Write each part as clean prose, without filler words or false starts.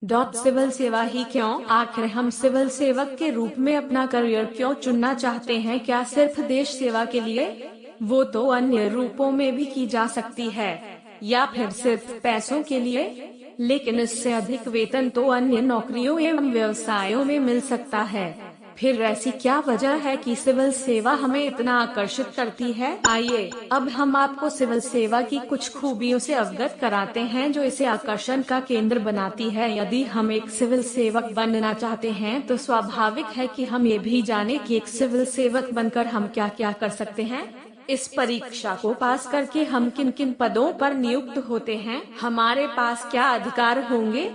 Civil सेवा ही क्यों? आखिर हम सिविल सेवक के रूप में अपना करियर क्यों चुनना चाहते हैं? क्या सिर्फ देश सेवा के लिए? वो तो अन्य रूपों में भी की जा सकती है, या फिर सिर्फ पैसों के लिए? लेकिन इससे अधिक वेतन तो अन्य नौकरियों एवं व्यवसायों में मिल सकता है। फिर ऐसी क्या वजह है कि सिविल सेवा हमें इतना आकर्षित करती है? आइए अब हम आपको सिविल सेवा की कुछ खूबियों से अवगत कराते हैं जो इसे आकर्षण का केंद्र बनाती है। यदि हम एक सिविल सेवक बनना चाहते हैं तो स्वाभाविक है कि हम ये भी जाने कि एक सिविल सेवक बनकर हम क्या क्या कर सकते हैं। इस परीक्षा को पास करके हम किन किन पदों पर नियुक्त होते हैं, हमारे पास क्या अधिकार होंगे,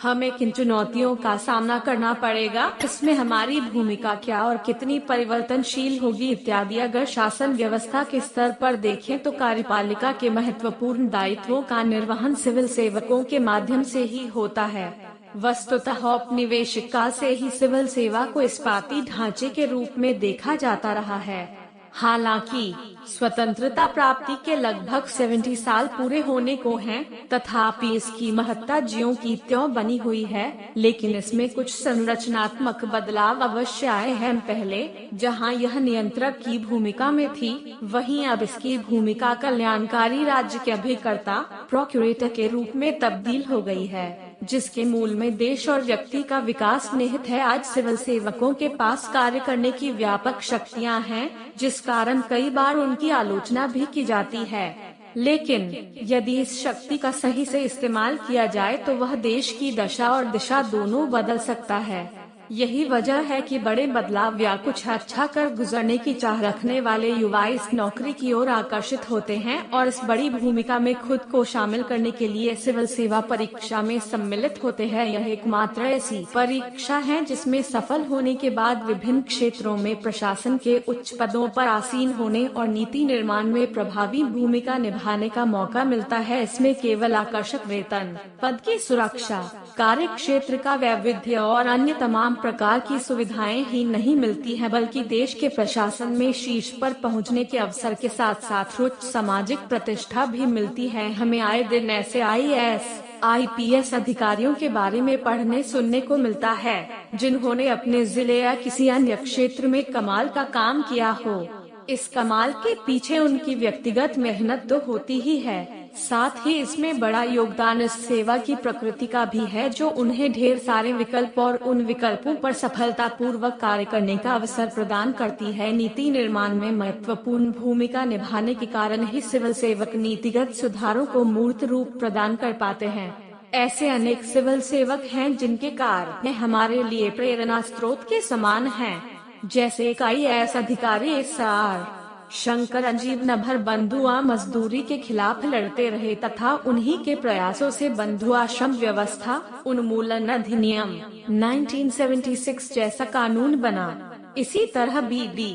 हमें किन चुनौतियों का सामना करना पड़ेगा, इसमें हमारी भूमिका क्या और कितनी परिवर्तनशील होगी इत्यादि। अगर शासन व्यवस्था के स्तर पर देखें तो कार्यपालिका के महत्वपूर्ण दायित्वों का निर्वहन सिविल सेवकों के माध्यम से ही होता है। वस्तुतः औपनिवेशिक काल से ही सिविल सेवा को इस्पाती ढांचे के रूप में देखा जाता रहा है। हालांकि स्वतंत्रता प्राप्ति के लगभग 70 साल पूरे होने को हैं, तथापि इसकी महत्ता ज्यों की त्यों बनी हुई है, लेकिन इसमें कुछ संरचनात्मक बदलाव अवश्य आए हैं। पहले जहां यह नियंत्रक की भूमिका में थी, वहीं अब इसकी भूमिका कल्याणकारी राज्य के अभिकर्ता प्रोक्यूरेटर के रूप में तब्दील हो गई है, जिसके मूल में देश और व्यक्ति का विकास निहित है। आज सिविल सेवकों के पास कार्य करने की व्यापक शक्तियां हैं, जिस कारण कई बार उनकी आलोचना भी की जाती है। लेकिन यदि इस शक्ति का सही से इस्तेमाल किया जाए तो वह देश की दशा और दिशा दोनों बदल सकता है। यही वजह है कि बड़े बदलाव या कुछ अच्छा कर गुजरने की चाह रखने वाले युवा इस नौकरी की ओर आकर्षित होते हैं और इस बड़ी भूमिका में खुद को शामिल करने के लिए सिविल सेवा परीक्षा में सम्मिलित होते हैं। यह एकमात्र ऐसी परीक्षा है जिसमें सफल होने के बाद विभिन्न क्षेत्रों में प्रशासन के उच्च पदों पर आसीन होने और नीति निर्माण में प्रभावी भूमिका निभाने का मौका मिलता है। इसमें केवल आकर्षक वेतन, पद की सुरक्षा, कार्य क्षेत्र का वैविध्य और अन्य तमाम प्रकार की सुविधाएं ही नहीं मिलती हैं, बल्कि देश के प्रशासन में शीर्ष पर पहुंचने के अवसर के साथ साथ उच्च सामाजिक प्रतिष्ठा भी मिलती है। हमें आए दिन ऐसे IAS, IPS अधिकारियों के बारे में पढ़ने सुनने को मिलता है जिन्होंने अपने जिले या किसी अन्य क्षेत्र में कमाल का काम किया हो। इस कमाल के पीछे उनकी व्यक्तिगत मेहनत तो होती ही है, साथ ही इसमें बड़ा योगदान इस सेवा की प्रकृति का भी है जो उन्हें ढेर सारे विकल्प और उन विकल्पों पर सफलतापूर्वक कार्य करने का अवसर प्रदान करती है। नीति निर्माण में महत्वपूर्ण भूमिका निभाने के कारण ही सिविल सेवक नीतिगत सुधारों को मूर्त रूप प्रदान कर पाते हैं। ऐसे अनेक सिविल सेवक हैं जिनके कार्य हमारे लिए प्रेरणा स्रोत के समान हैं, जैसे एक IAS अधिकारी SR शंकर अजीब नभर बंधुआ मजदूरी के खिलाफ लड़ते रहे तथा उन्हीं के प्रयासों से बंधुआश्रम व्यवस्था उन्मूलन अधिनियम 1976 जैसा कानून बना। इसी तरह BD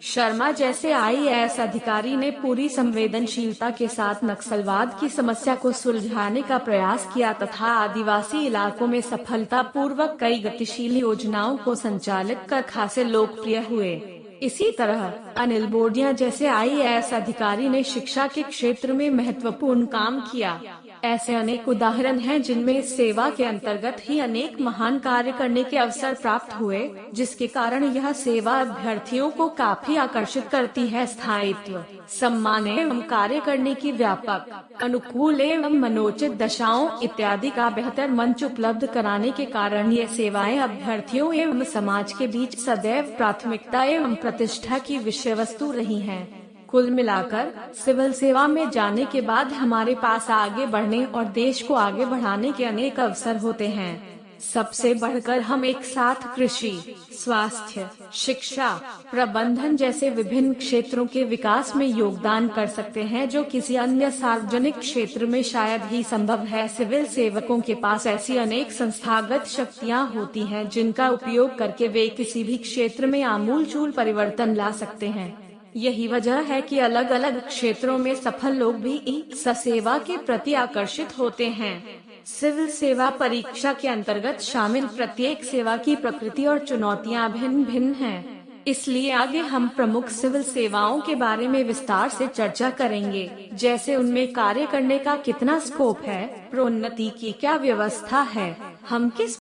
शर्मा जैसे IAS अधिकारी ने पूरी संवेदनशीलता के साथ नक्सलवाद की समस्या को सुलझाने का प्रयास किया तथा आदिवासी इलाकों में सफलतापूर्वक कई गतिशील योजनाओं को संचालित कर खासे लोकप्रिय हुए। इसी तरह अनिल बोडिया जैसे IAS अधिकारी ने शिक्षा के क्षेत्र में महत्वपूर्ण काम किया। ऐसे अनेक उदाहरण हैं जिनमें सेवा के अंतर्गत ही अनेक महान कार्य करने के अवसर प्राप्त हुए, जिसके कारण यह सेवा अभ्यर्थियों को काफी आकर्षित करती है। स्थायित्व, सम्मान एवं कार्य करने की व्यापक, अनुकूल एवं मनोचित दशाओं इत्यादि का बेहतर मंच उपलब्ध कराने के कारण ये सेवाएं अभ्यर्थियों एवं समाज के बीच सदैव प्राथमिकता एवं प्रतिष्ठा की विषय वस्तु रही हैं। कुल मिलाकर सिविल सेवा में जाने के बाद हमारे पास आगे बढ़ने और देश को आगे बढ़ाने के अनेक अवसर होते हैं। सबसे बढ़कर हम एक साथ कृषि, स्वास्थ्य, शिक्षा, प्रबंधन जैसे विभिन्न क्षेत्रों के विकास में योगदान कर सकते हैं जो किसी अन्य सार्वजनिक क्षेत्र में शायद ही संभव है। सिविल सेवकों के पास ऐसी अनेक संस्थागत शक्तियां होती हैं जिनका उपयोग करके वे किसी भी क्षेत्र में आमूलचूल परिवर्तन ला सकते हैं। यही वजह है कि अलग अलग क्षेत्रों में सफल लोग भी इस सेवा के प्रति आकर्षित होते हैं। सिविल सेवा परीक्षा के अंतर्गत शामिल प्रत्येक सेवा की प्रकृति और चुनौतियां भिन्न भिन्न हैं। इसलिए आगे हम प्रमुख सिविल सेवाओं के बारे में विस्तार से चर्चा करेंगे, जैसे उनमें कार्य करने का कितना स्कोप है, प्रोन्नति की क्या व्यवस्था है, हम किस